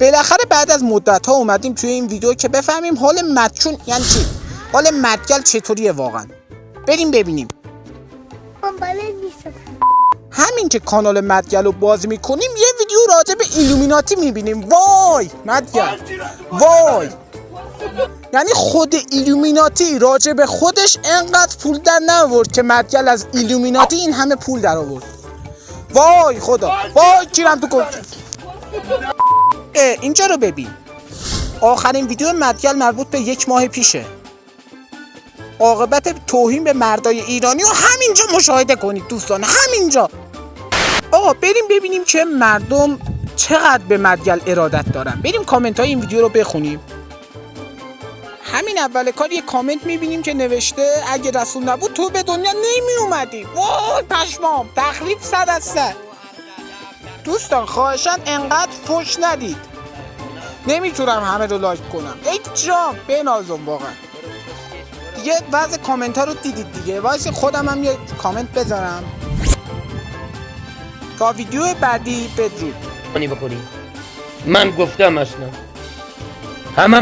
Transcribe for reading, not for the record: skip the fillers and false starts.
بالاخره بعد از مدت ها اومدیم توی این ویدیو که بفهمیم حال مدچون یعنی چی، حال مدگل چطوریه واقعا. بریم ببینیم. همین که کانال مدگل رو باز میکنیم یه ویدیو راجع به ایلومیناتی میبینیم. وای مدگل، وای، یعنی خود ایلومیناتی راجع به خودش انقدر پول در نآورد که مدگل از ایلومیناتی این همه پول در آورد. وای خدا، وای گیرم تو گفت. اینجا رو ببین. آخرین ویدیو مدگل مربوط به 1 ماه پیشه. عاقبت توهین به مردای ایرانی رو همینجا مشاهده کنید دوستان، همینجا. آقا بریم ببینیم که مردم چقدر به مدگل ارادت دارن. بریم کامنت های این ویدیو رو بخونیم. همین اول کار یه کامنت میبینیم که نوشته اگه رسول نبود تو به دنیا نمی اومدی. وای پشمام، تخریب 100%. دوستان خواهشاً انقدر فوش ندید. نمیتونم همه رو لایک کنم. ای جام بنازم واقعا. دیگه وضع کامنت ها رو دیدید دیگه. وایس خودم هم یه کامنت بذارم. تا ویدیو بعدی بدرود. بخوری من گفتم اصلا همه